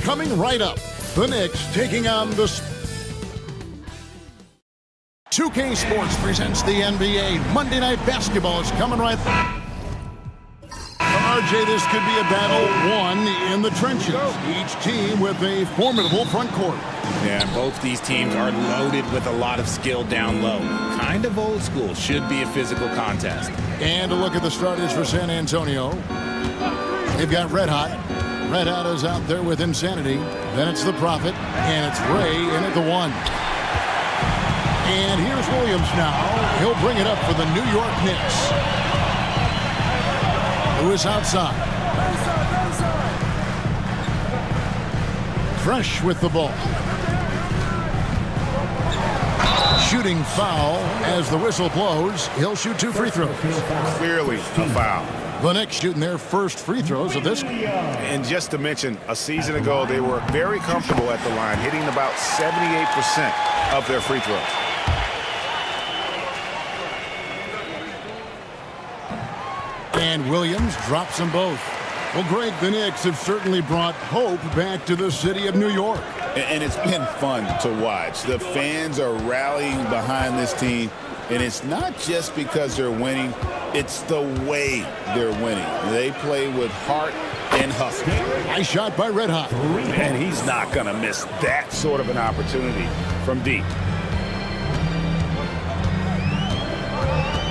coming right up. The Knicks taking on the... 2K Sports presents the NBA. Monday Night Basketball is coming right... RJ, this could be a battle won in the trenches. Each team with a formidable front court. Yeah, both these teams are loaded with a lot of skill down low. Kind of old school. Should be a physical contest. And a look at the starters for San Antonio. They've got Red Hot. Red Hot is out there with Insanity. Then it's the Prophet. And it's Ray in at the 1. And here's Williams now. He'll bring it up for the New York Knicks. Who is outside. Fresh with the ball. Shooting foul as the whistle blows. He'll shoot 2 free throws. Clearly a foul. The Knicks shooting their first free throws of this. And just to mention, a season ago, they were very comfortable at the line, hitting about 78% of their free throws. And Williams drops them both. Well, Greg, the Knicks have certainly brought hope back to the city of New York. And it's been fun to watch. The fans are rallying behind this team. And it's not just because they're winning. It's the way they're winning. They play with heart and hustle. Nice shot by Red Hot. And he's not going to miss that sort of an opportunity from deep.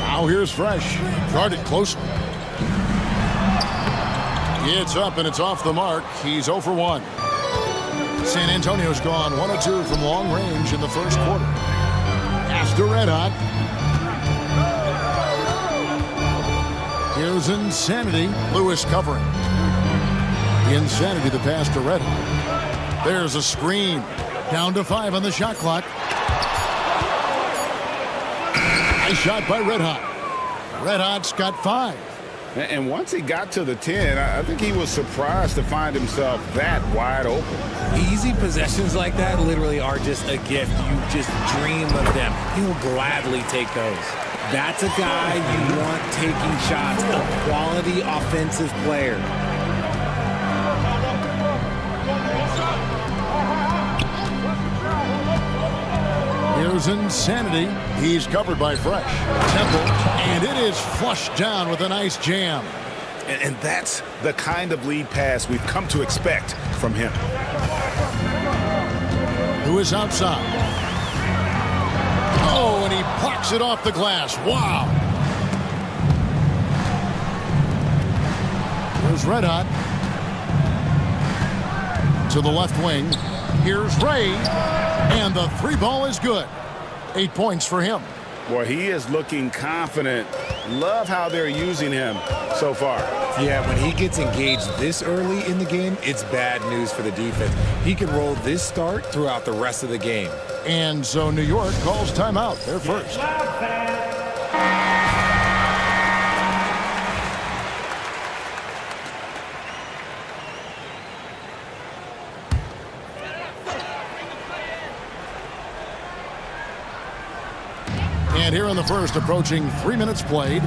Now here's Fresh. Guarded closely. It's up and it's off the mark. He's 0 for 1. San Antonio's gone 1 of 2 from long range in the first quarter. Pass to Red Hot. Here's Insanity. Lewis covering. Insanity the pass to Red Hot. There's a screen. Down to 5 on the shot clock. Nice shot by Red Hot. Red Hot's got 5. And once he got to the 10, I think he was surprised to find himself that wide open. Easy possessions like that literally are just a gift. You just dream of them. He'll gladly take those. That's a guy you want taking shots, a quality offensive player. Here's Insanity. He's covered by Fresh. Temple, and it is flushed down with a nice jam. And that's the kind of lead pass we've come to expect from him. Who is outside? Oh, and he blocks it off the glass. Wow. Here's Red Hot. To the left wing. Here's Ray. And the 3 ball is good. 8 points for him. Boy, he is looking confident. Love how they're using him so far. Yeah, when he gets engaged this early in the game, it's bad news for the defense. He can roll this start throughout the rest of the game. And so New York calls timeout. They're first. And here in the first, approaching 3 minutes played.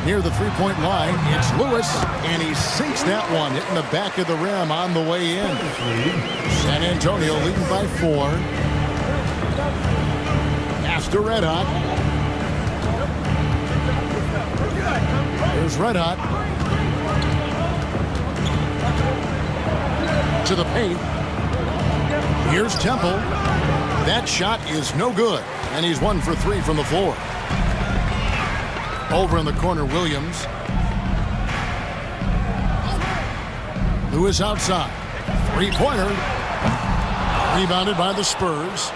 Near the three-point line, it's Lewis, and he sinks that one, hitting the back of the rim on the way in. San Antonio leading by 4. Pass to Red Hot. Here's Red Hot. To the paint. Here's Temple. That shot is no good, and he's 1 for 3 from the floor. Over in the corner, Williams. Lewis outside. 3-pointer. Rebounded by the Spurs.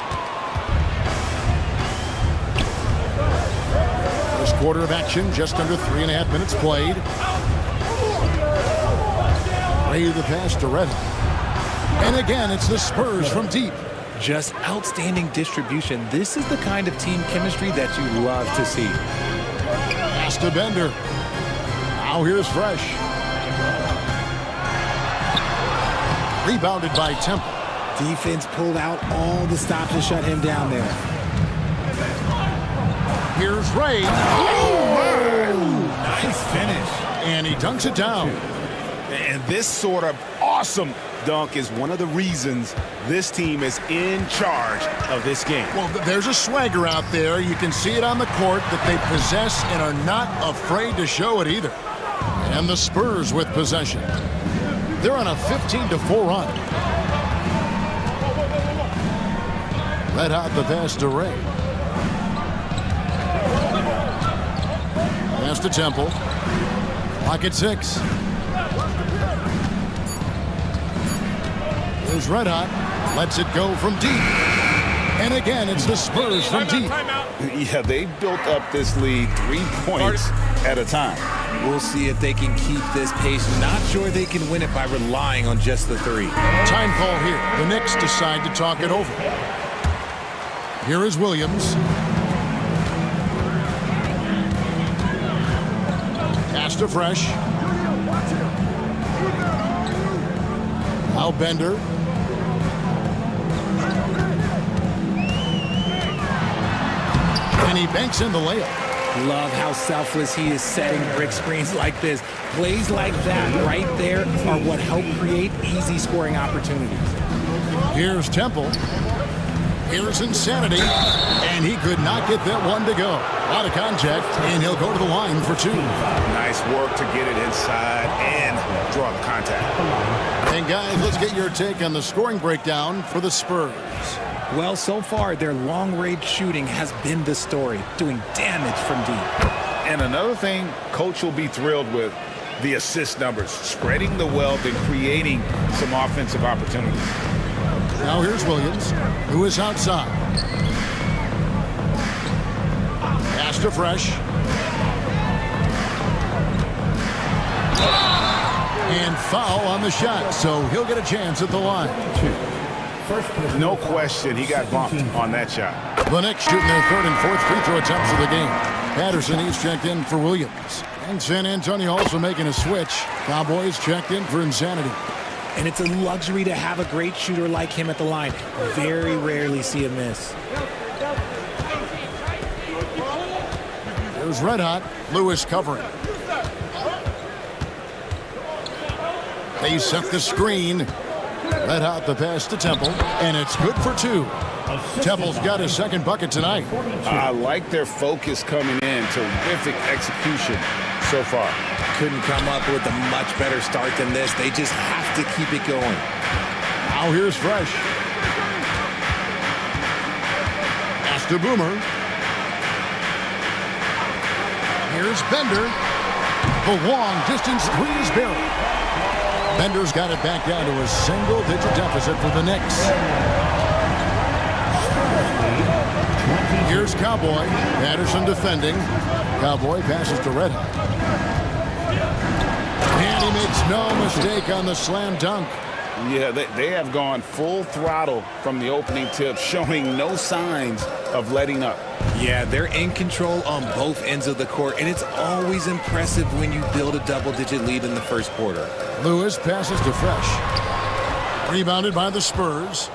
First quarter of action, just under 3.5 minutes played. Ray the pass to Red. And again, it's the Spurs from deep. Just outstanding distribution. This is the kind of team chemistry that you love to see. Pass to Bender. Now here's Fresh. Rebounded by Temple. Defense pulled out all the stops to shut him down there. Here's Ray. Oh, nice finish. And he dunks it down. And this sort of awesome dunk is one of the reasons this team is in charge of this game. Well, there's a swagger out there. You can see it on the court that they possess and are not afraid to show it either. And the Spurs with possession. They're on a 15-4 run. Red hot the pass to Ray. Pass to Temple. Clock at 6. Here's Red hot. Lets it go from deep. And again, it's the Spurs from deep. Yeah, they built up this lead 3 points at a time. We'll see if they can keep this pace. Not sure they can win it by relying on just the 3. Time call here. The Knicks decide to talk it over. Here is Williams. Pass to Fresh. Now Bender. And he banks in the layup. Love how selfless he is setting brick screens like this. Plays like that right there are what help create easy scoring opportunities. Here's Temple. Here's Insanity. And he could not get that one to go. Out of contact, and he'll go to the line for 2. Nice work to get it inside and draw the contact. And guys, let's get your take on the scoring breakdown for the Spurs. Well, so far, their long-range shooting has been the story, doing damage from deep. And another thing Coach will be thrilled with, the assist numbers, spreading the wealth and creating some offensive opportunities. Now here's Williams, who is outside. Pass to Fresh. And foul on the shot, so he'll get a chance at the line. No question, he got bumped on that shot. The Knicks shooting their 3rd and 4th free throw attempts of the game. Patterson, he's checked in for Williams. And San Antonio also making a switch. Cowboys checked in for Insanity. And it's a luxury to have a great shooter like him at the line. Very rarely see a miss. There's Red hot. Lewis covering. They set the screen. Red hot the pass to Temple, and it's good for 2. Temple's got his 2nd bucket tonight. I like their focus coming in. Terrific execution so far. Couldn't come up with a much better start than this. They just have to keep it going. Now here's Fresh. Pass to Boomer. Here's Bender. The long distance 3 is buried. Bender's got it back down to a single-digit deficit for the Knicks. Here's Cowboy. Patterson defending. Cowboy passes to Red hot. And he makes no mistake on the slam dunk. Yeah, they have gone full throttle from the opening tip, showing no signs of letting up. Yeah, they're in control on both ends of the court, and it's always impressive when you build a double-digit lead in the first quarter. Lewis passes to Fresh. Rebounded by the Spurs.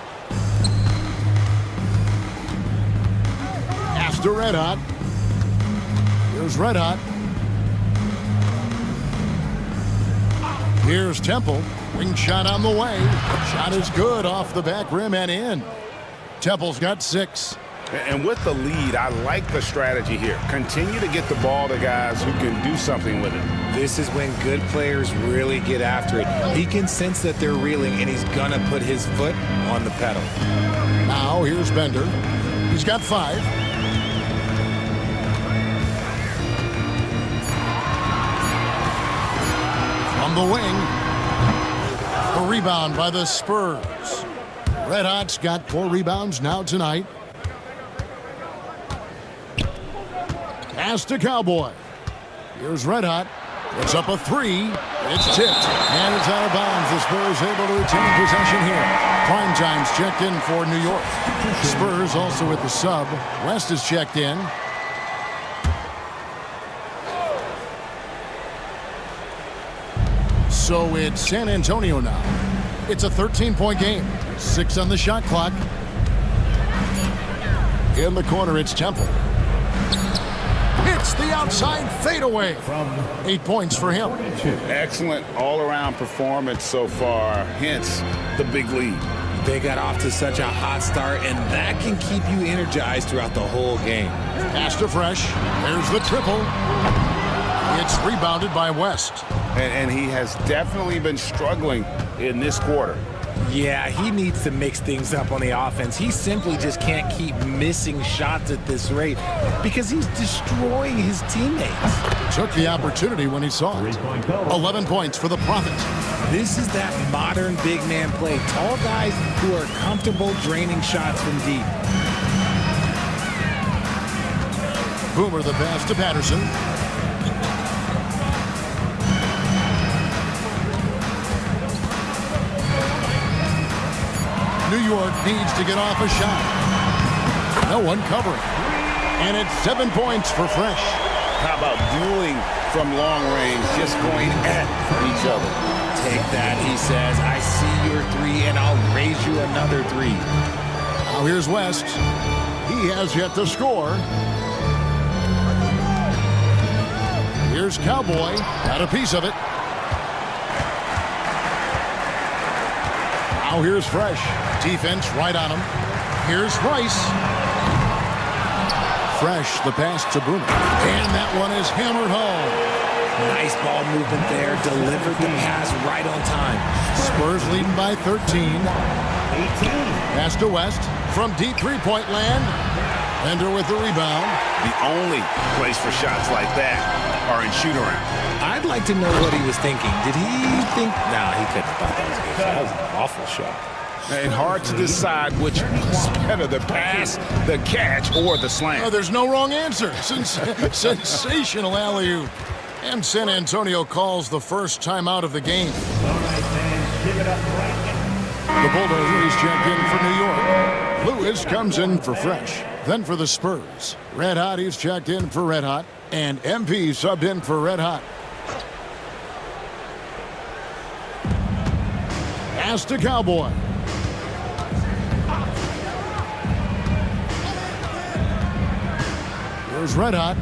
Pass to Red hot. Here's Red hot. Here's Temple. Wing shot on the way. Shot is good off the back rim and in. Temple's got 6. And with the lead, I like the strategy here. Continue to get the ball to guys who can do something with it. This is when good players really get after it. He can sense that they're reeling, and he's going to put his foot on the pedal. Now here's Bender. He's got 5. From the wing. The rebound by the Spurs. Red Hot's got 4 rebounds now tonight. Pass to Cowboy. Here's Red Hot. It's up a 3. It's tipped. And it's out of bounds. The Spurs able to retain possession here. Prime time's checked in for New York. Spurs also with the sub. West is checked in. So it's San Antonio now. It's a 13-point game. 6 on the shot clock. In the corner, it's Temple. It's the outside fadeaway. 8 points for him. Excellent all-around performance so far, hence the big lead. They got off to such a hot start, and that can keep you energized throughout the whole game. Pass to Fresh. There's the triple. It's rebounded by West. And he has definitely been struggling in this quarter. Yeah, he needs to mix things up on the offense. He simply just can't keep missing shots at this rate because he's destroying his teammates. Took the opportunity when he saw it. 11 points for the Prophet. This is that modern big man play. Tall guys who are comfortable draining shots from deep. Boomer the pass to Patterson. New York needs to get off a shot. No one covering. And it's 7 points for Fresh. How about dueling from long range, just going at each other? Take that, he says. I see your three, and I'll raise you another three. Now here's West. He has yet to score. Here's Cowboy. Got a piece of it. Now here's Fresh. Defense right on him. Here's Rice. Fresh, the pass to Boomer. And that one is hammered home. Nice ball movement there. Delivered the pass right on time. Spurs leading by 13. Pass to West from deep three-point land. Bender with the rebound. The only place for shots like that are in shoot-around. I'd like to know what he was thinking. Did he think... No, he couldn't have thought that was a good shot. That was an awful shot. And hard to decide which was better, the pass, the catch, or the slam. Oh, there's no wrong answer. Sensational alley-oop. And San Antonio calls the first timeout of the game. All right, fans, give it up right now. The Bulldogs check in for New York. Lewis comes in for Fresh. Then for the Spurs, Red Hot, he's checked in for Red Hot. And MP subbed in for Red Hot. Pass to Cowboy. Here's Red Hot.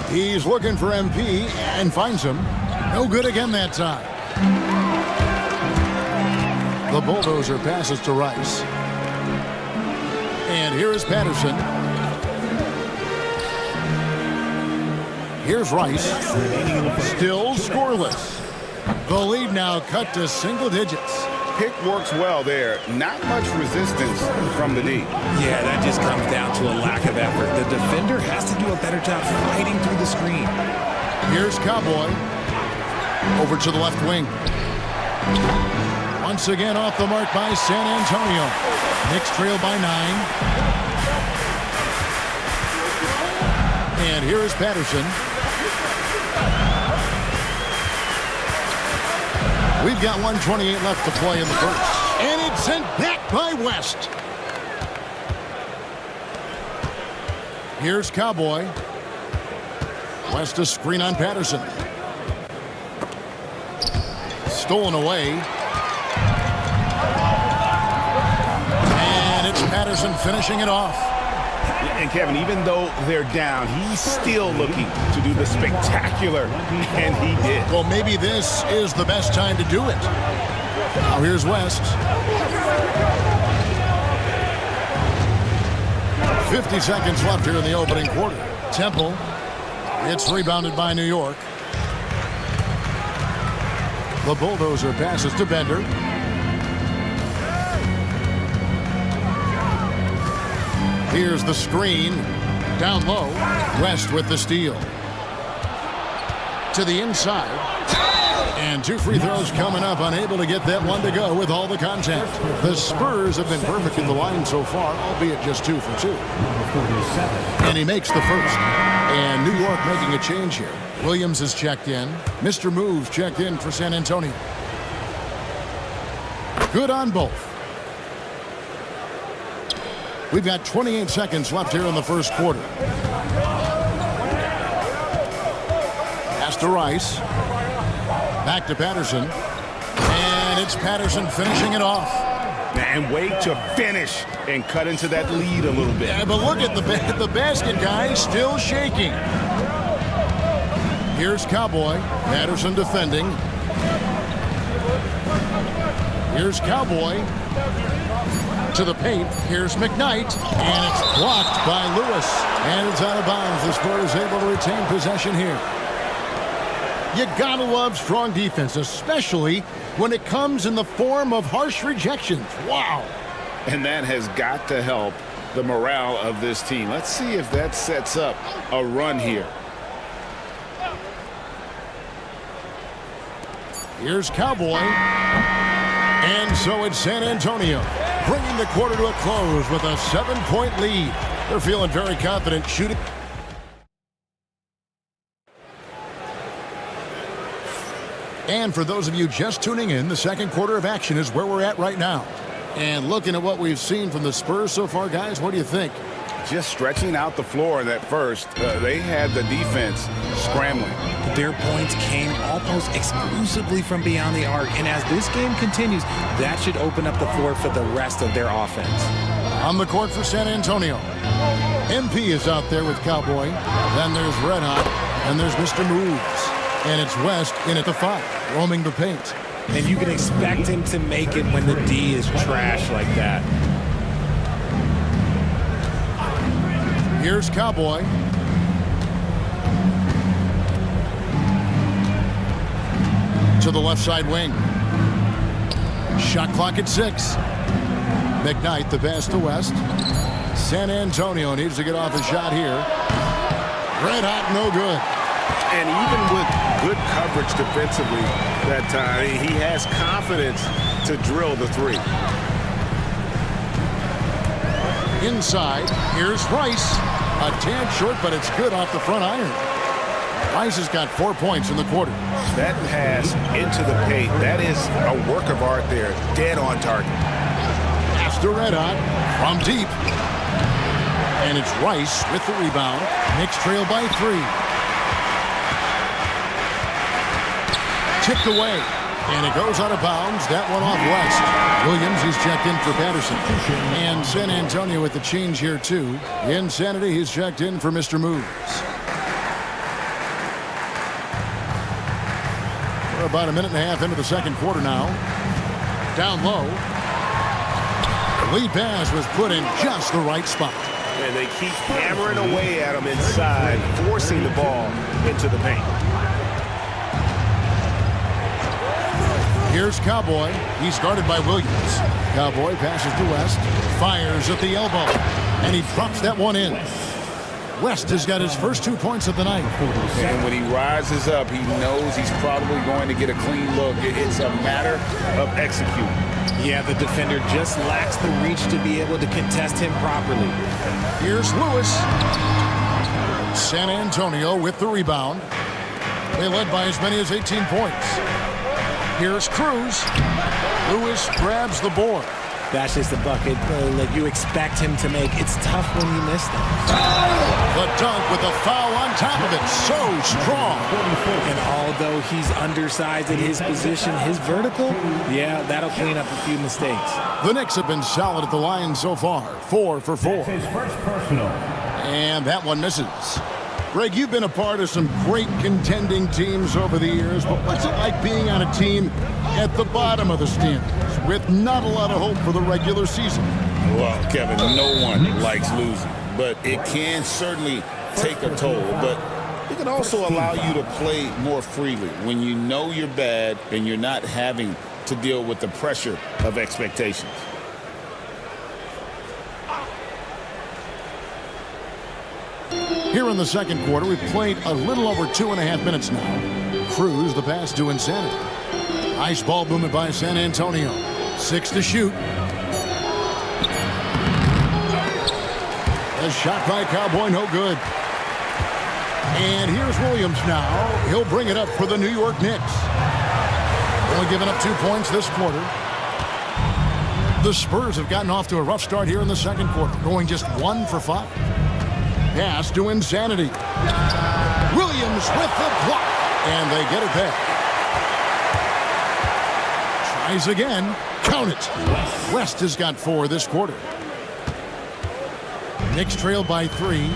He's looking for MP and finds him. No good again that time. The Bulldozer passes to Rice. And here is Patterson. Here's Rice. Still scoreless. The lead now cut to single digits. Pick works well there. Not much resistance from the D. Yeah, that just comes down to a lack of effort. The defender has to do a better job fighting through the screen. Here's Cowboy. Over to the left wing. Once again off the mark by San Antonio. Knicks trail by 9. And here is Patterson. We've got 1:28 left to play in the first. And it's sent back by West. Here's Cowboy. West a screen on Patterson. Stolen away. And it's Patterson finishing it off. And Kevin, even though they're down, he's still looking to do the spectacular, and he did. Well, maybe this is the best time to do it. Now here's West. 50 seconds left here in the opening quarter. Temple. It's rebounded by New York. The Bulldozer passes to Bender. Here's the screen. Down low. West with the steal. To the inside. And 2 free throws coming up. Unable to get that one to go with all the contact. The Spurs have been perfect in the line so far, albeit just 2 for 2. And he makes the first. And New York making a change here. Williams is checked in. Mr. Moves checked in for San Antonio. Good on both. We've got 28 seconds left here in the first quarter. Pass to Rice. Back to Patterson. And it's Patterson finishing it off. And wait to finish and cut into that lead a little bit. Yeah, but look at the basket guy still shaking. Here's Cowboy. Patterson defending. Here's Cowboy. To the paint. Here's McKnight. And it's blocked by Lewis. And it's out of bounds. The Spurs able to retain possession here. You gotta love strong defense, especially when it comes in the form of harsh rejections. Wow. And that has got to help the morale of this team. Let's see if that sets up a run here. Here's Cowboy. And so it's San Antonio, bringing the quarter to a close with a 7-point lead. They're feeling very confident shooting. And for those of you just tuning in, the second quarter of action is where we're at right now. And looking at what we've seen from the Spurs so far, guys, what do you think? Just stretching out the floor in that first. They had the defense scrambling. Their points came almost exclusively from beyond the arc. And as this game continues, that should open up the floor for the rest of their offense. On the court for San Antonio, MP is out there with Cowboy. Then there's Red Hot, and there's Mr. Moves. And it's West in at the 5, roaming the paint. And you can expect him to make it when the D is trash like that. Here's Cowboy. To the left side wing. Shot clock at 6. McKnight, the pass to West. San Antonio needs to get off a shot here. Red Hot, no good. And even with good coverage defensively that time, he has confidence to drill the 3. Inside, here's Rice. A tad short, but it's good off the front iron. Rice has got 4 points in the quarter. That pass into the paint, that is a work of art there. Dead on target. Pass to Red Hot from deep. And it's Rice with the rebound. Knicks trail by 3. Tipped away, and it goes out of bounds. That one off West. Williams, he's checked in for Patterson. And San Antonio with the change here, too. Insanity, he's checked in for Mr. Moves. We're about a minute and a half into the second quarter now. Down low. Lead pass was put in just the right spot. And they keep hammering away at him inside, forcing the ball into the paint. Here's Cowboy. He's guarded by Williams. Cowboy passes to West. Fires at the elbow. And he drops that one in. West has got his first 2 points of the night. And when he rises up, he knows he's probably going to get a clean look. It's a matter of executing. Yeah, the defender just lacks the reach to be able to contest him properly. Here's Lewis. San Antonio with the rebound. They led by as many as 18 points. Here's Cruz. Lewis grabs the board. That's just a bucket like you expect him to make. It's tough when you miss them. The dunk with a foul on top of it. So strong. And although he's undersized at his position, his vertical, yeah, that'll clean up a few mistakes. The Knicks have been solid at the line so far. 4 for 4. That's his first personal. And that one misses. Greg, you've been a part of some great contending teams over the years, but what's it like being on a team at the bottom of the standings with not a lot of hope for the regular season? Well, Kevin, no one likes losing, but it can certainly take a toll. But it can also allow you to play more freely when you know you're bad and you're not having to deal with the pressure of expectations. Here in the second quarter, we've played a little over 2.5 minutes now. Cruz, the pass to Insanity. Ice ball movement by San Antonio. 6 to shoot. A shot by Cowboy, no good. And here's Williams now. He'll bring it up for the New York Knicks. Only giving up 2 points this quarter. The Spurs have gotten off to a rough start here in the second quarter, going just 1 for 5. Pass to Insanity. Williams with the block. And they get it back. Tries again. Count it. West has got 4 this quarter. Knicks trail by 3.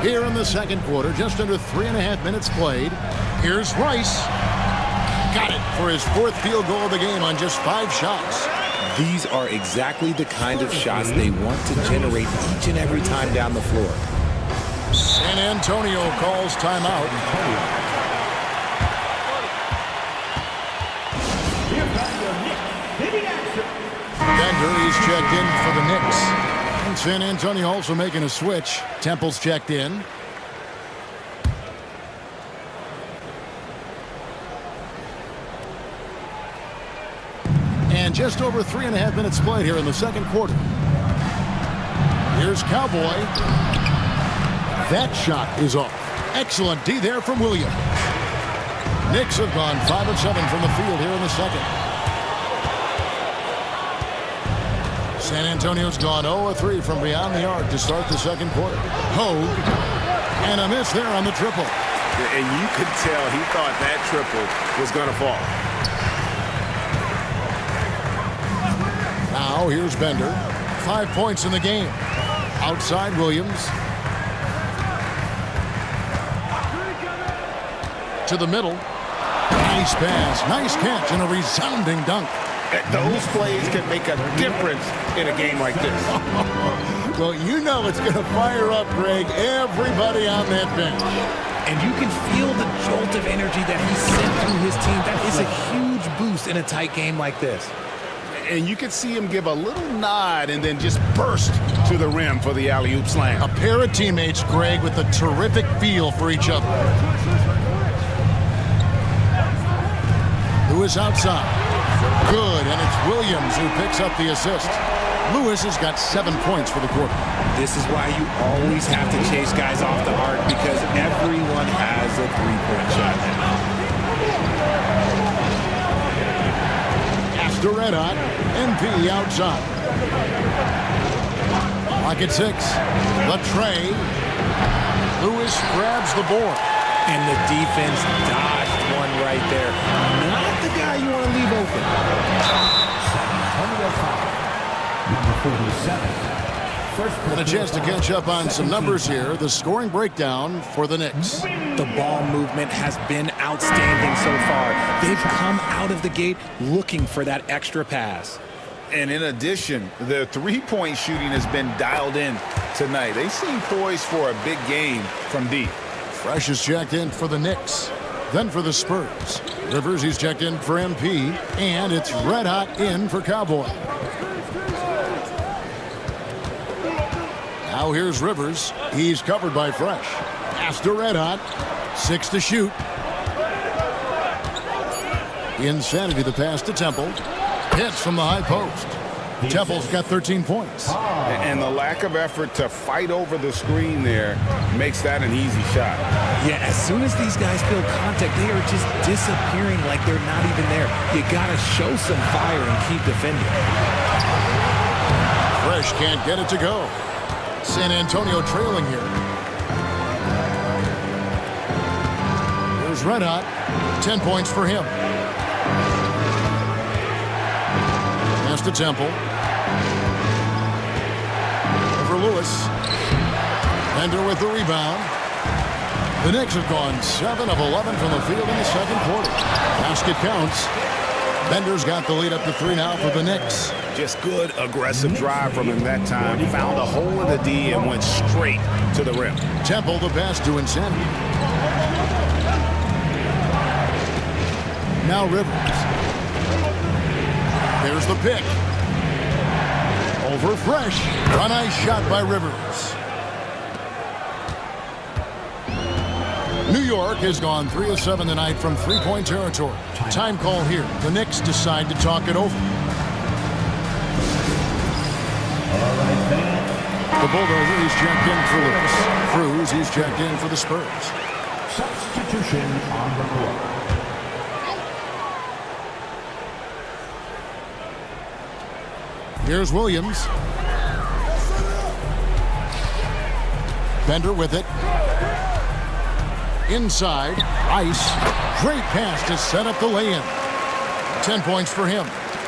Here in the second quarter, just under 3.5 minutes played. Here's Rice. Got it for his 4th field goal of the game on just 5 shots. These are exactly the kind of shots they want to generate each and every time down the floor. San Antonio calls timeout. Bender is checked in for the Knicks. And San Antonio also making a switch. Temple's checked in. And just over 3.5 minutes played here in the second quarter. Here's Cowboy. That shot is off. Excellent D there from Williams. Knicks have gone 5 of 7 from the field here in the second. San Antonio's gone 0 of 3 from beyond the arc to start the second quarter. Hogue. And a miss there on the triple. And you could tell he thought that triple was going to fall. Now here's Bender. 5 points in the game. Outside Williams. To the middle. Nice pass. Nice catch and a resounding dunk. Those plays can make a difference in a game like this. Well, you know it's going to fire up, Greg, everybody on that bench. And you can feel the jolt of energy that he sent through his team. That is a huge boost in a tight game like this. And you can see him give a little nod and then just burst to the rim for the alley-oop slam. A pair of teammates, Greg, with a terrific feel for each other. Lewis outside. Good, and it's Williams who picks up the assist. Lewis has got 7 points for the quarter. This is why you always have to chase guys off the arc, because everyone has a three-point shot now. The red hot, NP outside. Lock at 6. Latre. Lewis grabs the board. And the defense dodged one right there. Not the guy you want to leave open. Number 47. And a chance to catch up on some numbers here. The scoring breakdown for the Knicks. The ball movement has been outstanding so far. They've come out of the gate looking for that extra pass. And in addition, their three-point shooting has been dialed in tonight. They seem poised for a big game from deep. Fresh is checked in for the Knicks. Then for the Spurs. Rivers, he's checked in for MP. And it's red hot in for Cowboy. Now here's Rivers. He's covered by Fresh. Pass to red hot. 6 to shoot. Insanity the pass to Temple. Hits from the high post. Temple's got 13 points. And the lack of effort to fight over the screen there makes that an easy shot. Yeah, as soon as these guys feel contact, they are just disappearing like they're not even there. You got to show some fire and keep defending. Fresh can't get it to go. San Antonio trailing here. Here's red hot. 10 points for him. Pass to Temple. Over Lewis. Bender with the rebound. The Knicks have gone 7 of 11 from the field in the second quarter. Basket counts. Bender's got the lead up to 3 now for the Knicks. Just good, aggressive drive from him that time. He found a hole in the D and went straight to the rim. Temple the pass to Insanity. Now Rivers. There's the pick. Over Fresh. A nice shot by Rivers. New York has gone 3 of 7 tonight from three-point territory. Time call here. The Knicks decide to talk it over. The Bulldozer, he's checked in for Lewis. Cruz, he's checked in for the Spurs. Substitution on the court. Here's Williams. Bender with it. Inside. Ice. Great pass to set up the lay-in. 10 points for him.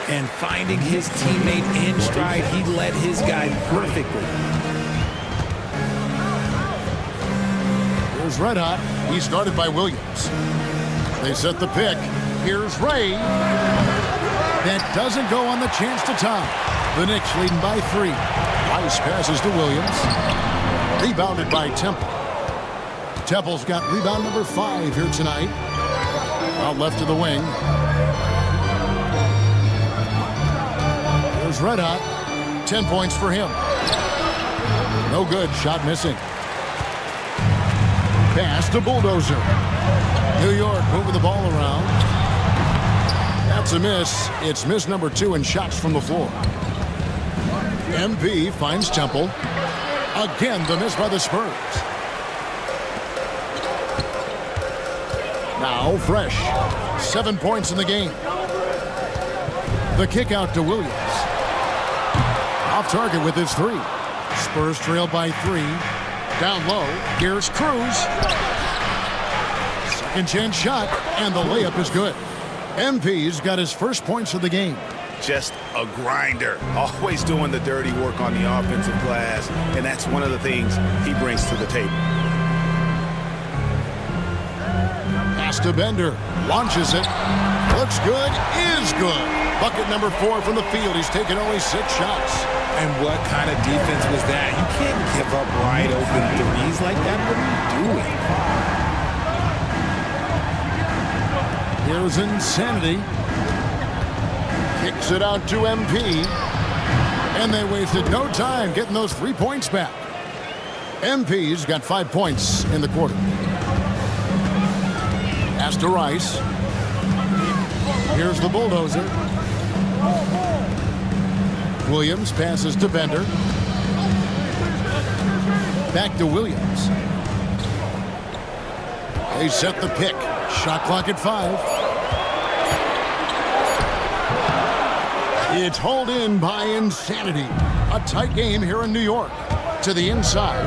And finding his teammate in stride, he led his guy perfectly. Here's Red Hot. He's guarded by Williams. They set the pick. Here's Ray. That doesn't go on the chance to tie. The Knicks leading by 3. Rice passes to Williams. Rebounded by Temple. Temple's got rebound number 5 here tonight. Out left to the wing. Here's Red Hot. 10 points for him. No good. Shot missing. Pass to Bulldozer. New York moving the ball around. That's a miss. It's miss number 2 in shots from the floor. MP finds Temple. Again, the miss by the Spurs. Now Fresh. 7 points in the game. The kick out to Williams. Off target with his 3. Spurs trail by 3. Down low. Here's Cruz. Second chance shot, and the layup is good. MP's got his first points of the game. Just a grinder. Always doing the dirty work on the offensive glass, and that's one of the things he brings to the table. Pass to Bender. Launches it. Looks good. Is good. Bucket number 4 from the field. He's taken only 6 shots. And what kind of defense was that? You can't give up wide open threes like that. What are you doing? Here's Insanity. Kicks it out to MP. And they wasted no time getting those 3 points back. MP's got 5 points in the quarter. Pass to Rice. Here's the Bulldozer. Williams passes to Bender. Back to Williams. They set the pick. Shot clock at 5. It's hauled in by Insanity. A tight game here in New York. To the inside.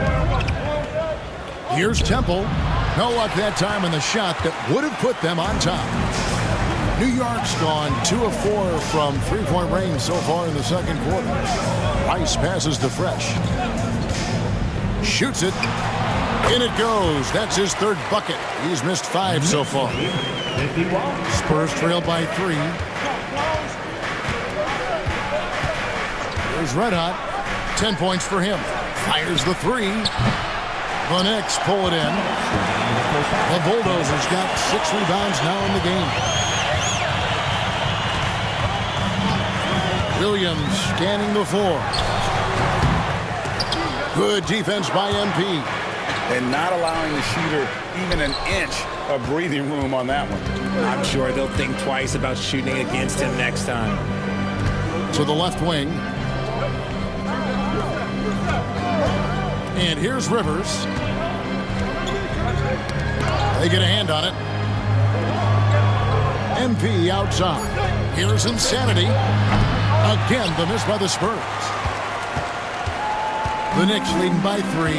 Here's Temple. No luck that time on the shot that would have put them on top. New York's gone 2 of 4 from 3-point range so far in the second quarter. Rice passes to Fresh. Shoots it. In it goes. That's his 3rd bucket. He's missed 5 so far. Spurs trail by 3. Here's Red Hot. 10 points for him. Fires the 3. The Knicks pull it in. The Bulldozers got 6 rebounds now in the game. Williams scanning the floor. Good defense by MP. And not allowing the shooter even an inch of breathing room on that one. I'm sure they'll think twice about shooting against him next time. To the left wing. And here's Rivers. They get a hand on it. MP outside. Here's Insanity. Again, the miss by the Spurs. The Knicks leading by 3.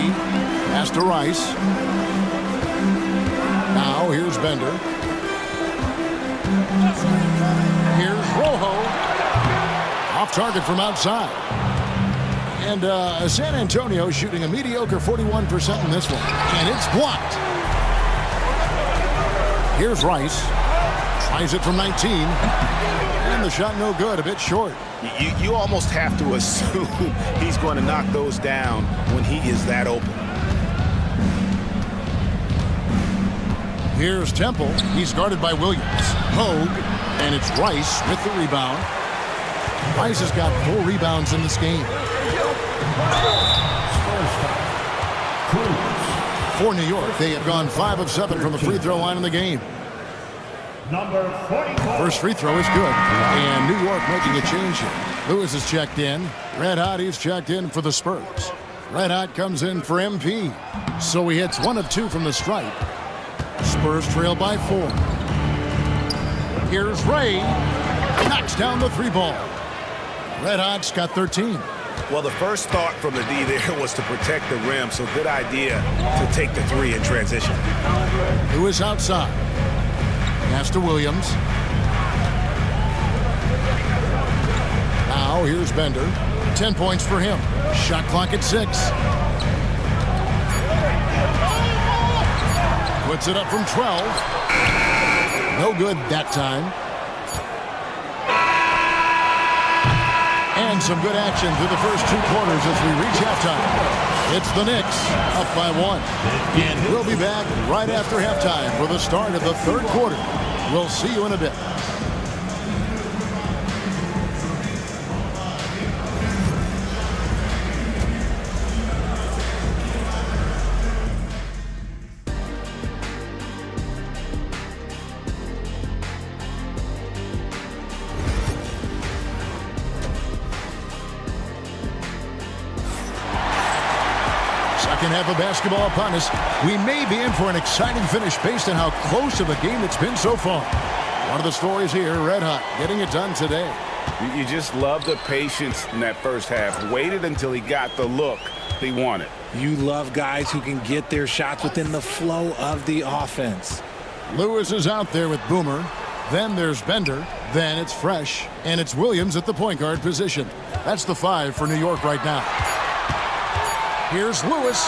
Pass to Rice. Now here's Bender. Here's Rojo. Off target from outside. And San Antonio shooting a mediocre 41% in this one. And it's blocked. Here's Rice. Tries it from 19. And the shot no good, a bit short. You almost have to assume he's going to knock those down when he is that open. Here's Temple. He's guarded by Williams. Hogue. And it's Rice with the rebound. Rice has got 4 rebounds in this game. For New York, they have gone 5 of 7 from the free throw line in the game. Number 44. First free throw is good. And New York making a change here. Lewis is checked in. Red Hot, he's checked in for the Spurs. Red Hot comes in for MP. So he hits 1 of 2 from the stripe. Spurs trail by 4. Here's Ray. Knocks down the 3-ball. Red Hot's got 13. Well, the first thought from the D there was to protect the rim, so good idea to take the 3 in transition. Lewis outside. Pass to Williams. Now here's Bender. 10 points for him. Shot clock at 6. Puts it up from 12. No good that time. And some good action through the first 2 quarters as we reach halftime. It's the Knicks up by 1. And we'll be back right after halftime for the start of the 3rd quarter. We'll see you in a bit. Second half of basketball upon us. We may be in for an exciting finish based on how close of a game it's been so far. One of the stories here, red hot, getting it done today. You just love the patience in that first half. Waited until he got the look he wanted. You love guys who can get their shots within the flow of the offense. Lewis is out there with Boomer. Then there's Bender. Then it's Fresh. And it's Williams at the point guard position. That's the 5 for New York right now. Here's Lewis.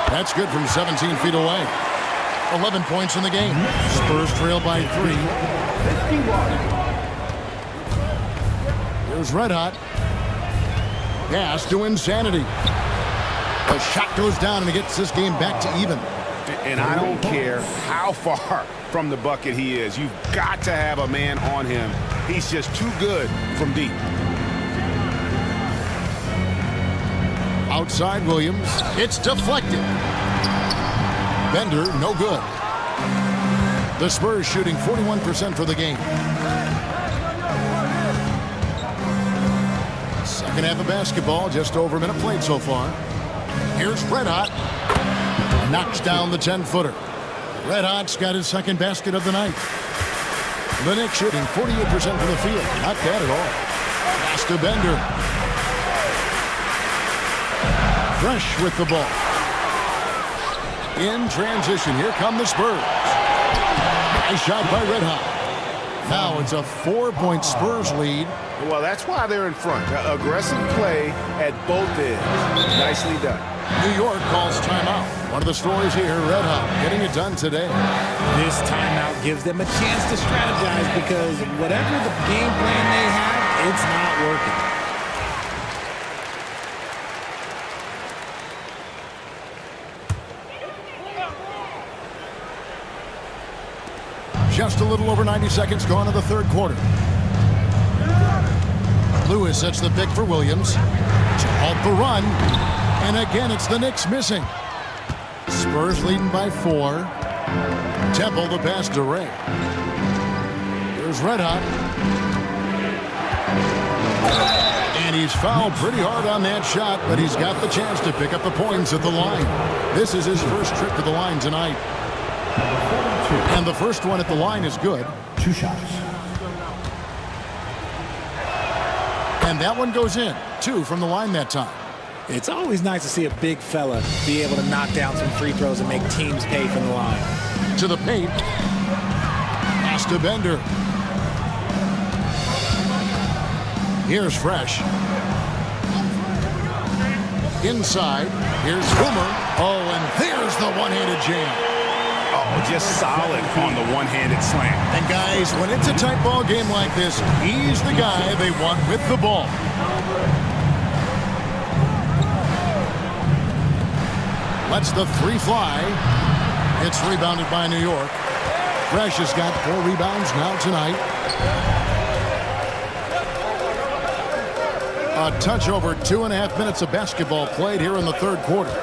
That's good from 17 feet away. 11 points in the game. Spurs trail by 3. Here's Red Hot. Pass to Insanity. The shot goes down and he gets this game back to even. And I don't care how far from the bucket he is. You've got to have a man on him. He's just too good from deep. Outside Williams. It's deflected. Bender, no good. The Spurs shooting 41% for the game. Second half of basketball, just over a minute played so far. Here's Red Hot. Knocks down the 10-footer. Red Hot's got his second basket of the night. The Knicks shooting 48% from the field. Not bad at all. Pass to Bender. Fresh with the ball. In transition, here come the Spurs. Nice shot by Red Hot. Now it's a 4-point Spurs lead. Well, that's why they're in front. Aggressive play at both ends. Nicely done. New York calls timeout. One of the stories here, Red Hot getting it done today. This timeout gives them a chance to strategize because whatever the game plan they have, it's not working. Just a little over 90 seconds gone in the 3rd quarter. Lewis sets the pick for Williams to halt the run. And again, it's the Knicks missing. Spurs leading by 4. Temple the pass to Ray. Here's Red Hot. And he's fouled pretty hard on that shot, but he's got the chance to pick up the points at the line. This is his first trip to the line tonight. And the first one at the line is good. 2 shots. And that one goes in. 2 from the line that time. It's always nice to see a big fella be able to knock down some free throws and make teams pay from the line. To the paint. Pass to Bender. Here's Fresh. Inside. Here's Boomer. Oh, and there's the one-handed jam. Oh, just solid on the one-handed slam. And guys, when it's a tight ball game like this, he's the guy they want with the ball. Lets the 3 fly. It's rebounded by New York. Fresh has got 4 rebounds now tonight. A touch over 2.5 minutes of basketball played here in the 3rd quarter.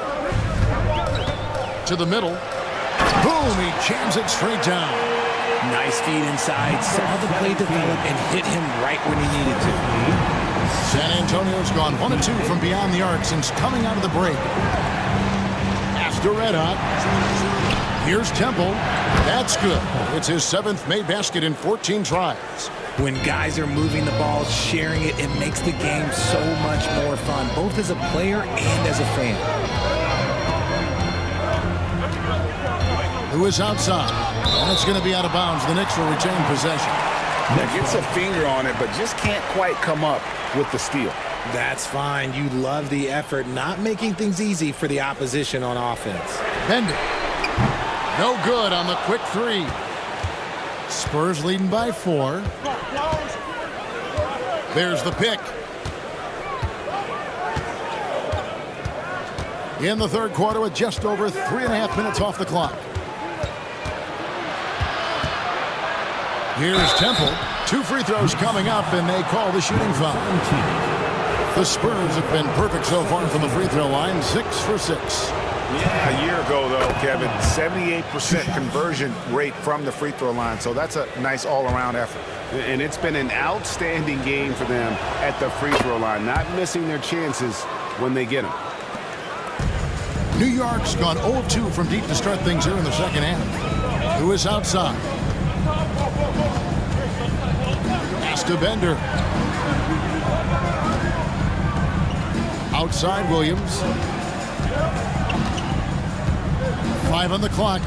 To the middle. Boom, he jams it straight down. Nice feed inside, saw the play develop and hit him right when he needed to. San Antonio's gone 1 of 2 from beyond the arc since coming out of the break. After Red Hot. Here's Temple. That's good. It's his 7th made basket in 14 tries. When guys are moving the ball, sharing it, it makes the game so much more fun, both as a player and as a fan. Lewis outside. And it's going to be out of bounds. The Knicks will retain possession. Gets a finger on it, but just can't quite come up with the steal. That's fine. You love the effort, not making things easy for the opposition on offense. Bender. No good on the quick three. Spurs leading by 4. There's the pick. In the third quarter with just over 3.5 minutes off the clock. Here's Temple. 2 free throws coming up, and they call the shooting foul. The Spurs have been perfect so far from the free throw line, 6 for 6. Yeah, a year ago, though, Kevin, 78% conversion rate from the free throw line. So that's a nice all-around effort. And it's been an outstanding game for them at the free throw line, not missing their chances when they get them. New York's gone 0 of 2 from deep to start things here in the second half. Who is outside? Pass to Bender. Outside Williams. 5 on the clock.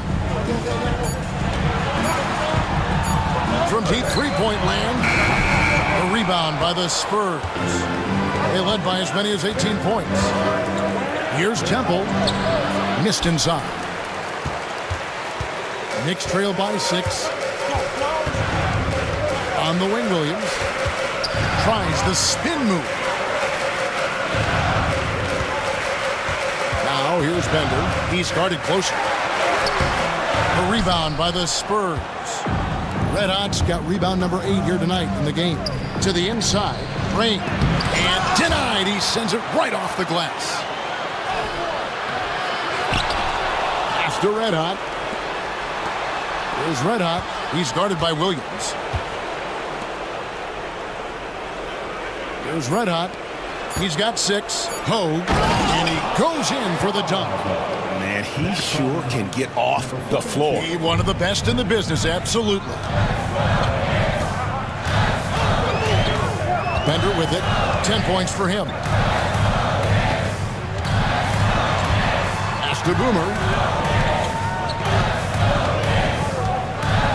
From deep three-point land. A rebound by the Spurs. They led by as many as 18 points. Here's Temple. Missed inside. Knicks trail by 6. On the wing, Williams. Tries the spin move. Now here's Bender. He's guarded closer. A rebound by the Spurs. Red Hot's got rebound number 8 here tonight in the game. To the inside. Rain. And denied. He sends it right off the glass. Pass to Red Hot. Here's Red Hot. He's guarded by Williams. Here's Red Hot. He's got 6. Hogue. And he goes in for the dunk. Man, he sure can get off the floor. He's one of the best in the business, absolutely. Bender with it. 10 points for him. Pass to Boomer.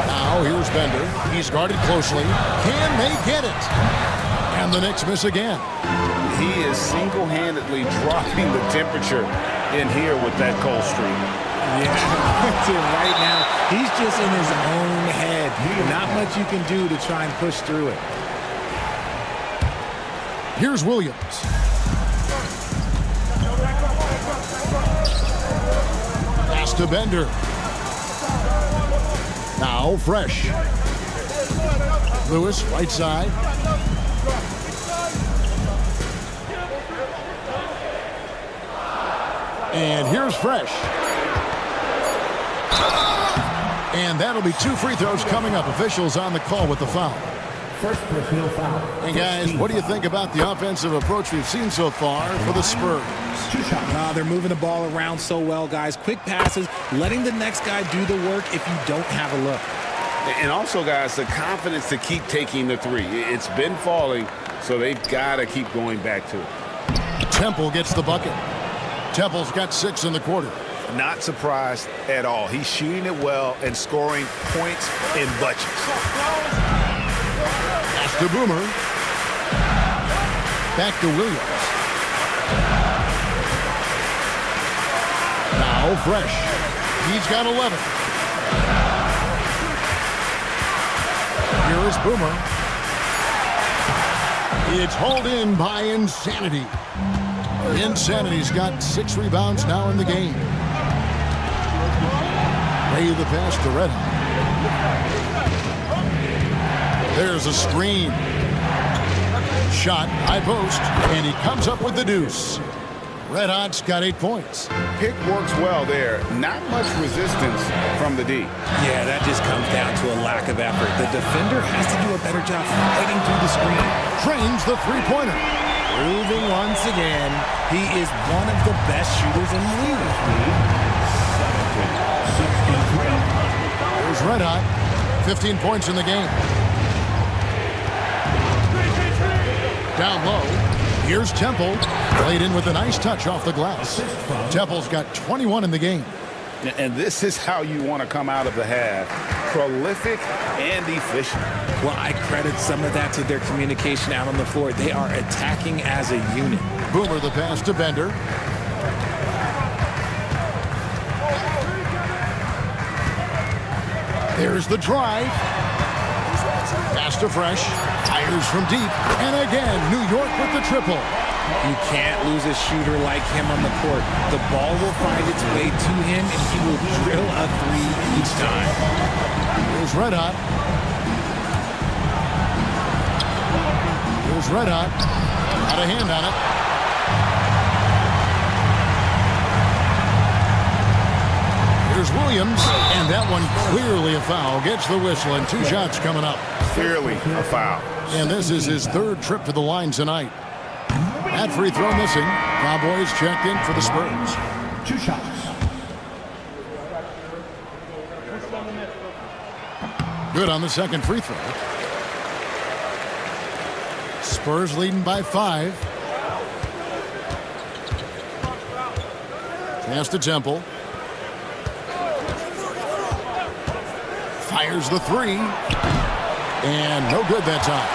Now here's Bender. He's guarded closely. Can they get it? And the Knicks miss again. He is single-handedly dropping the temperature in here with that cold streak. Yeah, right now, he's just in his own head. Not much you can do to try and push through it. Here's Williams. Pass to Bender. Now Fresh. Lewis, right side. And here's Fresh. And that'll be 2 free throws coming up. Officials on the call with the foul. First personal foul. And guys, what do you think about the offensive approach we've seen so far for the Spurs? They're moving the ball around so well, guys. Quick passes, letting the next guy do the work if you don't have a look. And also, guys, the confidence to keep taking the three. It's been falling, so they've got to keep going back to it. Temple gets the bucket. Temple's got 6 in the quarter. Not surprised at all. He's shooting it well and scoring points in bunches. Pass to Boomer. Back to Williams. Now Fresh. He's got 11. Here is Boomer. It's hauled in by Insanity. Insanity's got 6 rebounds now in the game. Lay the pass to Red Hot. There's a screen. Shot, high post, and he comes up with the deuce. Red Hot's got 8 points. Pick works well there. Not much resistance from the D. Yeah, that just comes down to a lack of effort. The defender has to do a better job fighting through the screen. Trains the three-pointer. Proving once again, he is one of the best shooters in the league. There's Red Hot. 15 points in the game. Down low. Here's Temple. Played in with a nice touch off the glass. Temple's got 21 in the game. And this is how you want to come out of the half. Prolific and efficient. Well, I credit some of that to their communication out on the floor. They are attacking as a unit. Boomer the pass to Bender. There's the drive. Pass to Fresh. Fires from deep. And again, New York with the triple. You can't lose a shooter like him on the court. The ball will find its way to him, and he will drill a three each time. Here's Red Hot. Here's Red Hot. Got a hand on it. Here's Williams, and that one clearly a foul. Gets the whistle, and 2 shots coming up. Clearly a foul. And this is his 3rd trip to the line tonight. That free throw missing. Cowboys checked in for the Spurs. 2 shots. Good on the second free throw. Spurs leading by 5. Pass to Temple. Fires the 3. And no good that time.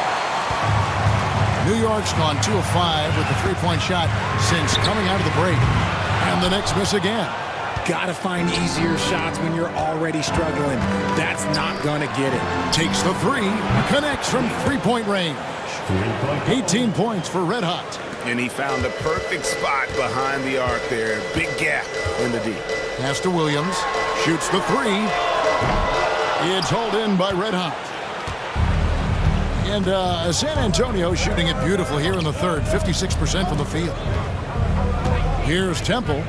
New York's gone 2 of 5 with the three-point shot since coming out of the break. And the Knicks miss again. Gotta find easier shots when you're already struggling. That's not gonna get it. Takes the 3. Connects from three-point range. 18 points for Red Hot. And he found the perfect spot behind the arc there. Big gap in the deep. Pass to Williams. Shoots the 3. It's hauled in by Red Hot. And San Antonio shooting it beautiful here in the 3rd. 56% from the field. Here's Temple.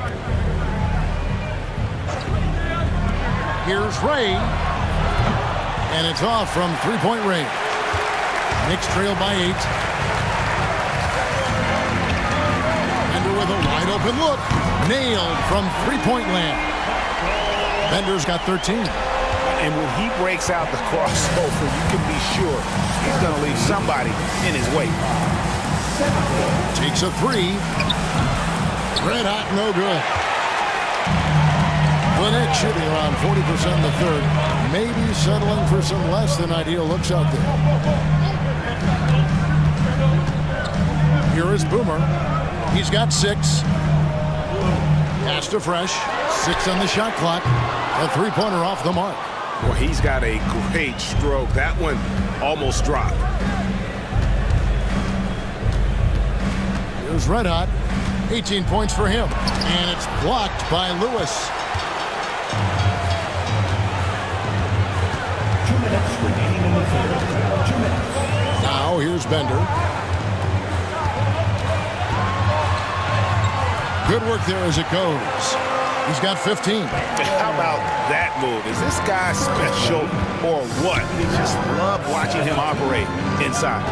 Here's Ray. And it's off from three-point range. Knicks trail by 8. Bender with a wide-open look. Nailed from three-point land. Bender's got 13. And when he breaks out the crossover, you can be sure he's going to leave somebody in his way. Takes a 3. Red Hot, no good. The Knicks shooting around 40% in the 3rd. Maybe settling for some less than ideal looks out there. Here is Boomer. He's got 6. Pass to Fresh. 6 on the shot clock. A three-pointer off the mark. Well, he's got a great stroke. That one almost dropped. Here's Red Hot. 18 points for him. And it's blocked by Lewis. 2 minutes remaining in the 3rd. 2 minutes. Now here's Bender. Good work there as it goes. He's got 15. How about that move? Is this guy special or what? I just love watching him operate inside.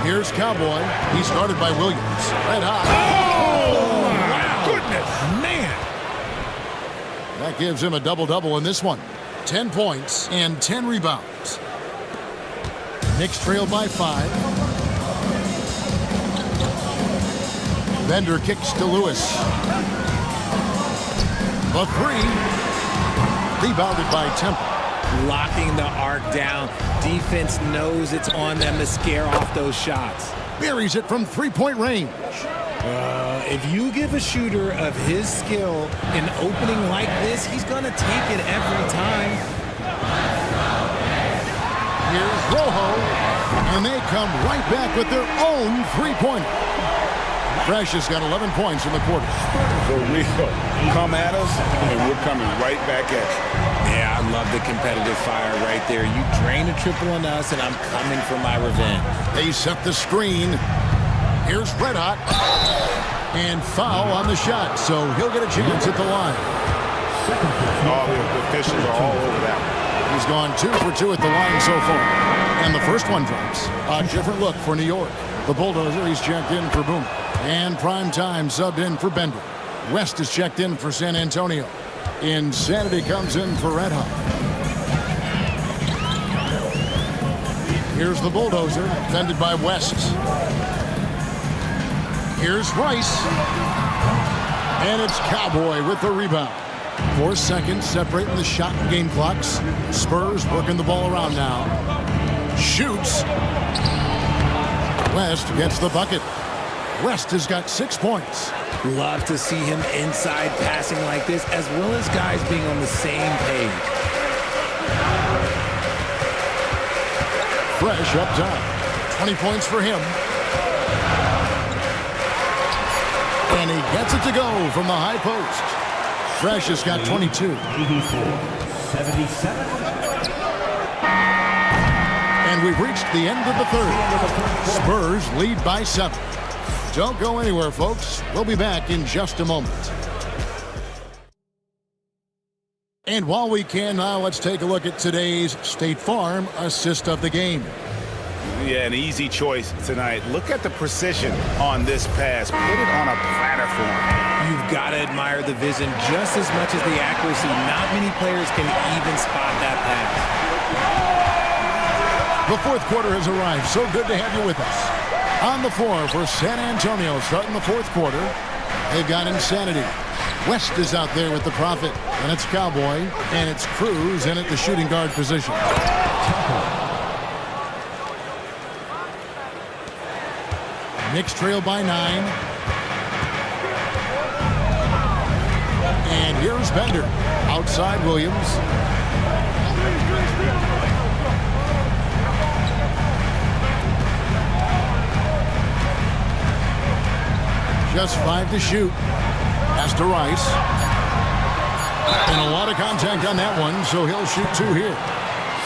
Here's Cowboy. He's guarded by Williams. Red Hot. Oh, my goodness. Man. That gives him a double-double in this one. 10 points and 10 rebounds. Knicks trail by 5. Bender kicks to Lewis. The 3. Rebounded by Temple. Locking the arc down. Defense knows it's on them to scare off those shots. Buries it from three-point range. If you give a shooter of his skill an opening like this, he's going to take it every time. Here's Rojo. And they come right back with their own three-pointer. Fresh has got 11 points in the quarter. For real. Come at us, and we're coming right back at you. Yeah, I love the competitive fire right there. You drain a triple on us, and I'm coming for my revenge. They set the screen. Here's Red Hot. And foul on the shot, so he'll get a chance at the line. All the officials are all over that one. He's gone 2 for 2 at the line so far. And the first one drops. A different look for New York. The Bulldozer, he's checked in for Boomer. And Prime Time subbed in for Bender. West is checked in for San Antonio. Insanity comes in for Red Hot. Here's the Bulldozer, defended by West. Here's Rice. And it's Cowboy with the rebound. 4 seconds separating the shot and game clocks. Spurs working the ball around now. Shoots. West gets the bucket. West has got 6 points. Love to see him inside passing like this, as well as guys being on the same page. Fresh up top. 20 points for him. And he gets it to go from the high post. Fresh has got 22. 84-77. And we've reached the end of the third. Spurs lead by 7. Don't go anywhere, folks. We'll be back in just a moment. And while we can now, let's take a look at today's State Farm assist of the game. Yeah, an easy choice tonight. Look at the precision on this pass. Put it on a platter for him. You've got to admire the vision just as much as the accuracy. Not many players can even spot that pass. The fourth quarter has arrived. So good to have you with us. On the floor for San Antonio starting the fourth quarter, they've got Insanity. West is out there with the Prophet, and it's Cowboy, and it's Cruz in at the shooting guard position. Knicks trail by 9. And here's Bender. Outside Williams. Just 5 to shoot. Pass to Rice. And a lot of contact on that one, so he'll shoot 2 here.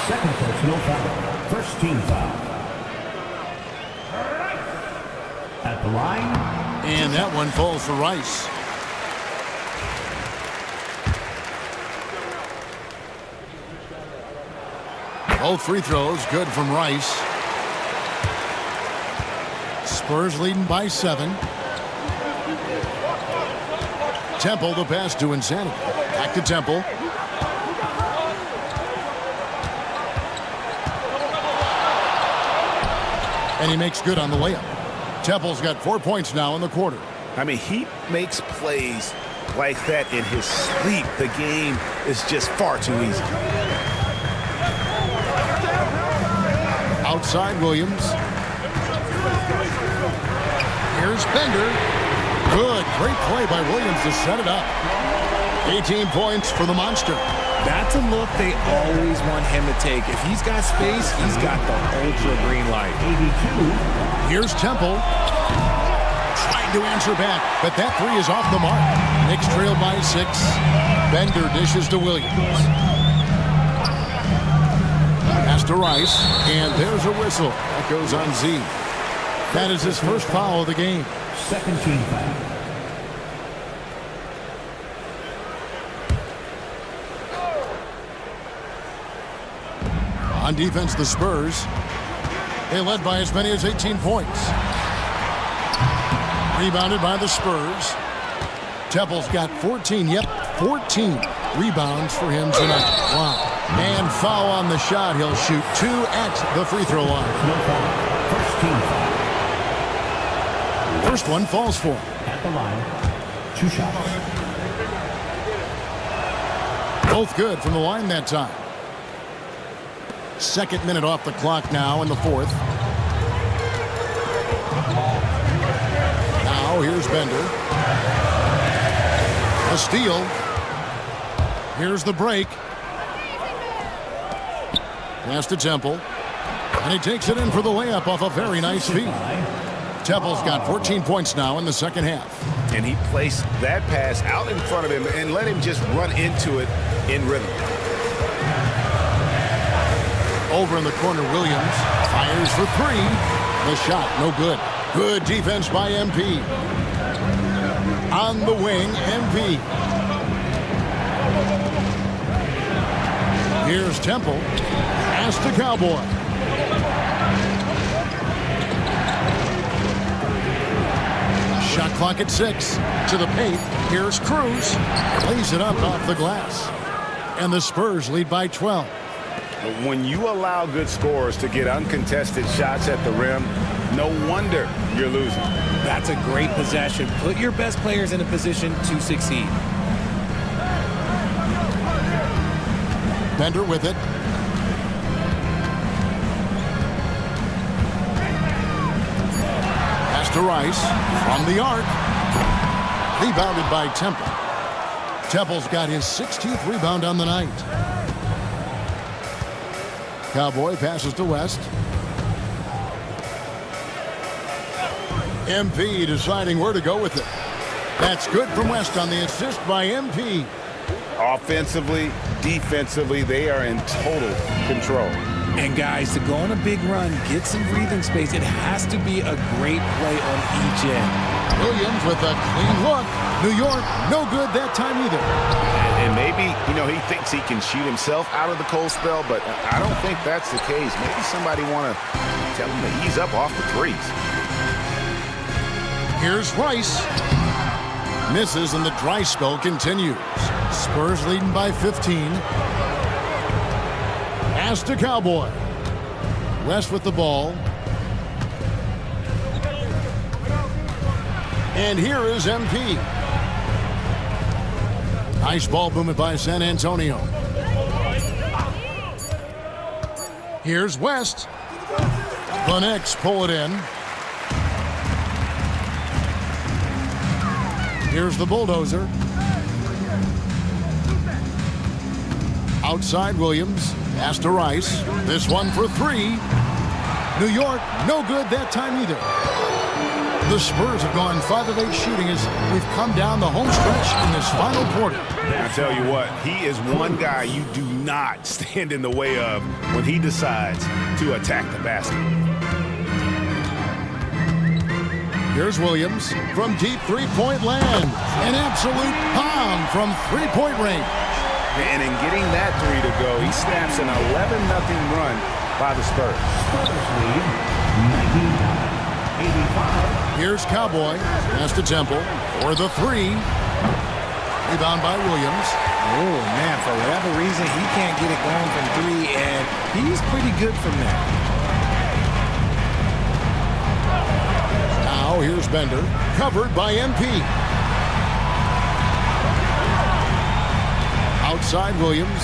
Second personal foul. First team foul. At the line. And that one falls for Rice. Both free throws good from Rice. Spurs leading by 7. Temple the pass to Insanity. Back to Temple. And he makes good on the layup. Temple's got 4 points now in the quarter. I mean, he makes plays like that in his sleep. The game is just far too easy. Outside Williams. Here's Bender. Good, great play by Williams to set it up. 18 points for the Monster. That's a look they always want him to take. If he's got space, he's got the ultra green light. 82. Here's Temple. Trying to answer back, but that 3 is off the mark. Knicks trail by 6. Bender dishes to Williams. Pass to Rice, and there's a whistle. That goes on Z. That is his first foul of the game. Second team foul. On defense, the Spurs. They led by as many as 18 points. Rebounded by the Spurs. Temple's got 14. Yep, 14 rebounds for him tonight. Wow. And foul on the shot. He'll shoot 2 at the free throw line. No foul. First team foul. First one falls for him. At the line. 2 shots. Both good from the line that time. Second minute off the clock now in the fourth. Now here's Bender. A steal. Here's the break. Pass to Temple. And he takes it in for the layup off a very nice feed. Temple's got 14 points now in the second half. And he placed that pass out in front of him and let him just run into it in rhythm. Over in the corner, Williams fires for 3. The shot, no good. Good defense by MP. On the wing, MP. Here's Temple. Pass to Cowboy. Shot clock at 6. To the paint. Here's Cruz. Lays it up off the glass. And the Spurs lead by 12. When you allow good scorers to get uncontested shots at the rim, no wonder you're losing. That's a great possession. Put your best players in a position to succeed. Bender with it. Pass to Rice from the arc. Rebounded by Temple. Temple's got his 16th rebound on the night. Cowboy passes to West. MP deciding where to go with it. That's good from West on the assist by MP. Offensively, defensively, they are in total control. And guys, to go on a big run, get some breathing space, it has to be a great play on each end. Williams with a clean look. New York, no good that time either. And maybe, he thinks he can shoot himself out of the cold spell, but I don't think that's the case. Maybe somebody want to tell him to ease up off the threes. Here's Rice. Misses and the dry spell continues. Spurs leading by 15. Pass to Cowboy. West with the ball. And here is MP. Nice ball movement by San Antonio. Here's West. The Knicks pull it in. Here's the bulldozer. Outside Williams. Pass to Rice. This one for three. New York, no good that time either. The Spurs have gone 5 of 8 shooting as we've come down the home stretch in this final quarter. I tell you what, he is one guy you do not stand in the way of when he decides to attack the basket. Here's Williams from deep three-point land. An absolute bomb from three-point range. And in getting that three to go, he snaps an 11-0 run by the Spurs. Here's Cowboy. Pass to Temple for the three. Rebound by Williams. Oh, man, for whatever reason, he can't get it going from three, and he's pretty good from that. Now here's Bender. Covered by MP. Outside Williams.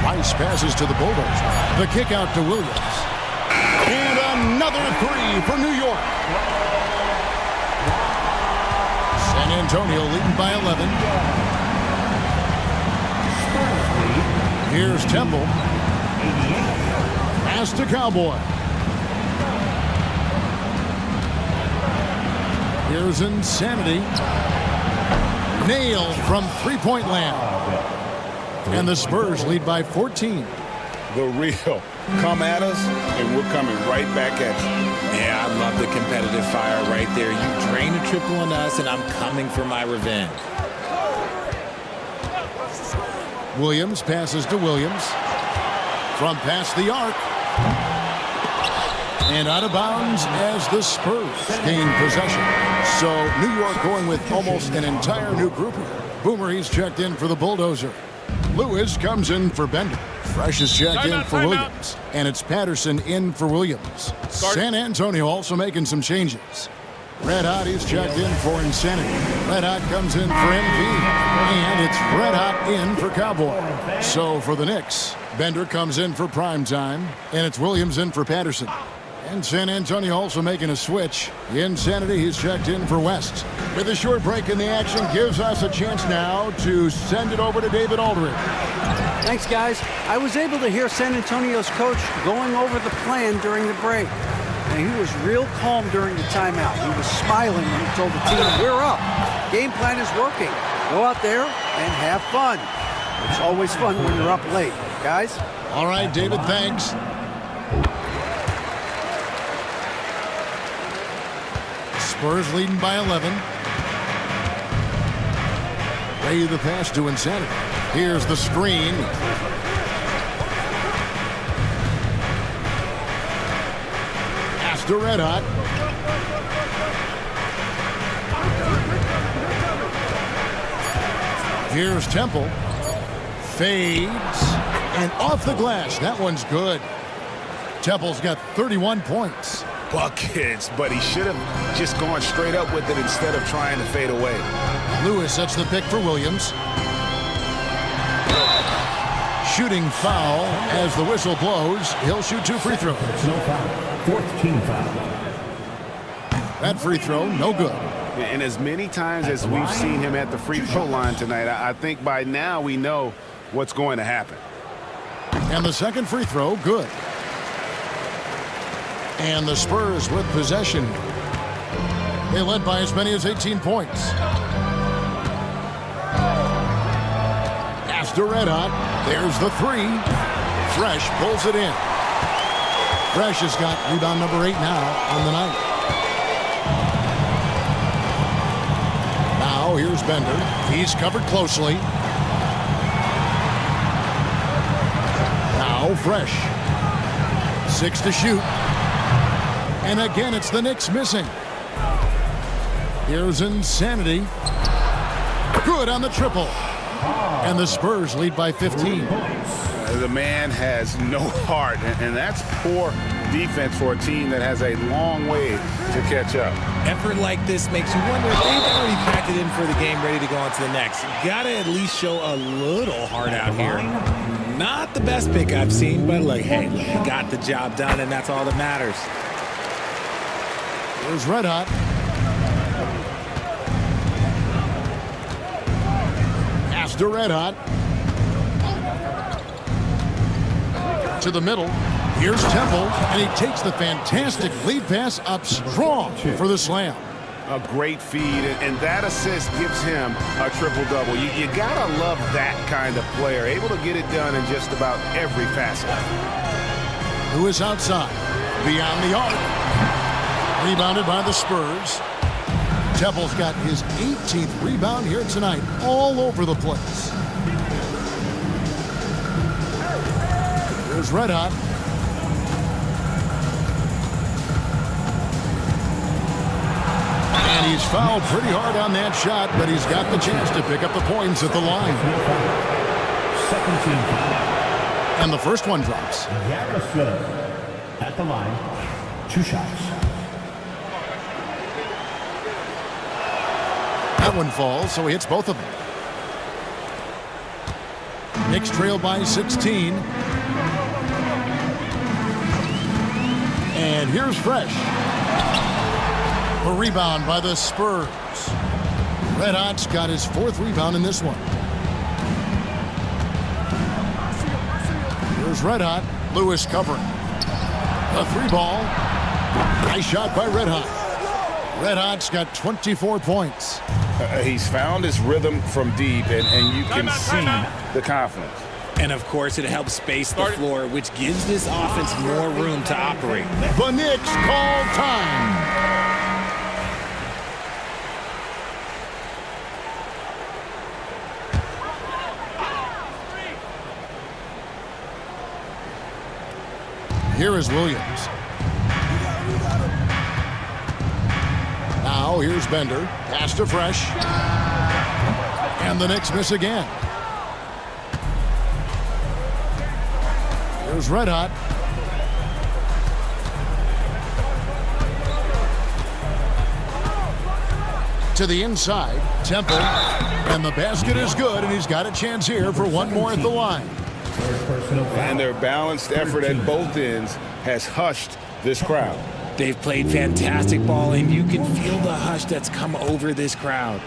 Rice passes to the Bulldozer. The kick out to Williams. And another three for New York. San Antonio leading by 11. Here's Temple. Pass to Cowboy. Here's Insanity. Nailed from three-point land. And the Spurs lead by 14. The real. Come at us, and we're coming right back at you. Yeah, I love the competitive fire right there. You drain a triple on us, and I'm coming for my revenge. Williams passes to Williams. From past the arc. And out of bounds as the Spurs gain possession. So New York going with almost an entire new group here. Boomer, he's checked in for the Bulldozer. Lewis comes in for Bender. Fresh is checked in for Williams. And it's Patterson in for Williams. San Antonio also making some changes. Red Hot is checked in for Insanity. Red Hot comes in for MP. And it's Red Hot in for Cowboy. So for the Knicks, Bender comes in for prime time. And it's Williams in for Patterson. And San Antonio also making a switch. Insanity, he's checked in for West. With a short break in the action, gives us a chance now to send it over to David Aldridge. Thanks, guys. I was able to hear San Antonio's coach going over the plan during the break. And he was real calm during the timeout. He was smiling when he told the team, we're up. Game plan is working. Go out there and have fun. It's always fun when you're up late. Guys? All right, David, thanks. Spurs leading by 11. Ray the pass to Insanity. Here's the screen. Pass to Red Hot. Here's Temple. Fades. And off the glass. That one's good. Temple's got 31 points. Buckets, but he should have just gone straight up with it instead of trying to fade away. Lewis sets the pick for Williams. Shooting foul as the whistle blows. He'll shoot 2 free throws. No foul. 4th team foul. That free throw, no good. And as many times as we've seen him at the free throw line tonight, I think by now we know what's going to happen. And the second free throw, good. And the Spurs with possession. They led by as many as 18 points. After red hot, there's the three. Fresh pulls it in. Fresh has got rebound number 8 now on the night. Now here's Bender. He's covered closely. Now Fresh. 6 to shoot. And again, it's the Knicks missing. Here's Insanity. Good on the triple. And the Spurs lead by 15. The man has no heart, and that's poor defense for a team that has a long way to catch up. Effort like this makes you wonder if they've already packed it in for the game, ready to go on to the next. Gotta at least show a little heart out here. Not the best pick I've seen, but look, hey, you got the job done, and that's all that matters. Here's red hot. After red hot. To the middle. Here's Temple, and he takes the fantastic lead pass up strong for the slam. A great feed, and that assist gives him a triple-double. You gotta love that kind of player, able to get it done in just about every facet. Who is outside? Beyond the arc. Rebounded by the Spurs. Temple's got his 18th rebound here tonight, all over the place. Here's red hot. And he's fouled pretty hard on that shot, but he's got the chance to pick up the points at the line. Second team foul. And the first one drops. At the line, 2 shots. That one falls, so he hits both of them. Knicks trail by 16. And here's Fresh. A rebound by the Spurs. Red Hot's got his 4th rebound in this one. Here's Red Hot. Lewis covering. A 3-ball. Nice shot by Red Hot. Red Hot's got 24 points. He's found his rhythm from deep, and you can see the confidence. And, of course, it helps space the floor, which gives this offense more room to operate. The Knicks call time. Here is Williams. Now here's Bender. Pass to Fresh. And the Knicks miss again. Here's Red Hot. To the inside. Temple. And the basket is good, and he's got a chance here for one more at the line. And their balanced effort at both ends has hushed this crowd. They've played fantastic ball, and you can feel the hush that's come over this crowd.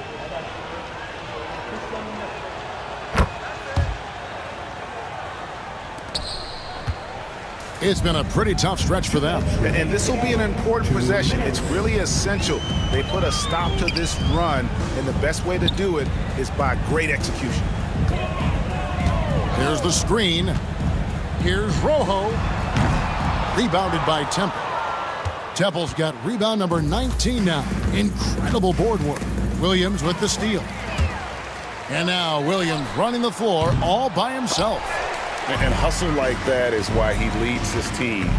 It's been a pretty tough stretch for them. And this will be an important possession. It's really essential they put a stop to this run, and the best way to do it is by great execution. Here's the screen. Here's Rojo. Rebounded by Temple. Temple's got rebound number 19 now. Incredible board work. Williams with the steal. And now Williams running the floor all by himself. And hustle like that is why he leads this team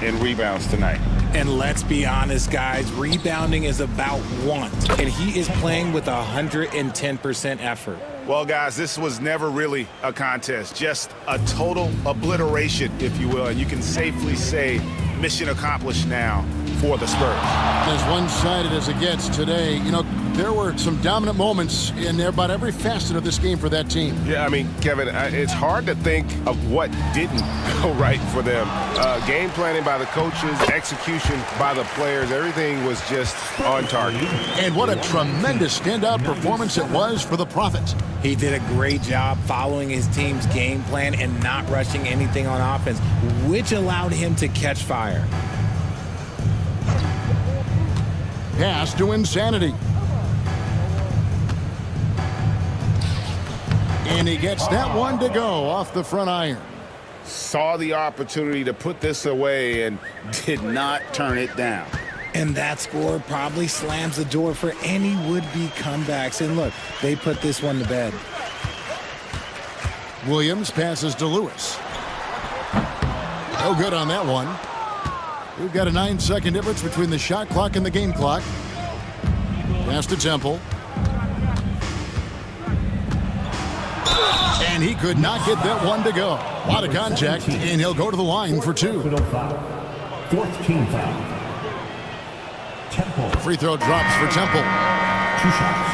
in rebounds tonight. And let's be honest, guys, rebounding is about want, and he is playing with 110% effort. Well, guys, this was never really a contest, just a total obliteration, if you will, and you can safely say mission accomplished now for the Spurs. As one-sided as it gets today, you know, there were some dominant moments in about every facet of this game for that team. Yeah, I mean, Kevin, it's hard to think of what didn't go right for them. Game planning by the coaches, execution by the players, everything was just on target. And what a tremendous standout performance it was for the Prophet. He did a great job following his team's game plan and not rushing anything on offense, which allowed him to catch fire. Pass to Insanity. And he gets that one to go off the front iron. Saw the opportunity to put this away and did not turn it down. And that score probably slams the door for any would-be comebacks. And look, they put this one to bed. Williams passes to Lewis. No good on that one. We've got a 9-second difference between the shot clock and the game clock. Pass to Temple. And he could not get that one to go. A lot of contact, and he'll go to the line for 2. Fourth team foul. Temple. Free throw drops for Temple. 2 shots.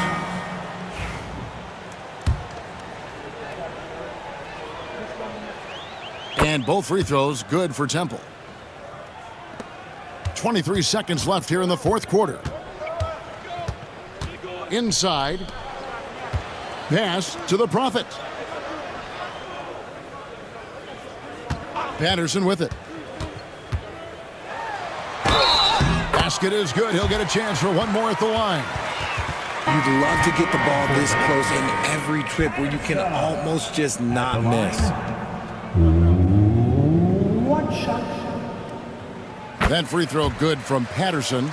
And both free throws good for Temple. 23 seconds left here in the fourth quarter. Inside. Pass to the Prophet. Patterson with it. Basket is good. He'll get a chance for one more at the line. You'd love to get the ball this close in every trip where you can almost just not miss. 1 shot. That free throw good from Patterson.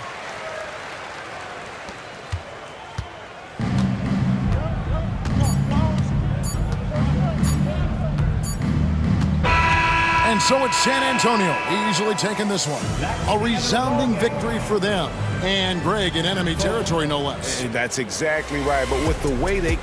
And so it's San Antonio easily taking this one. A resounding victory for them. And Greg in enemy territory, no less. That's exactly right. But with the way they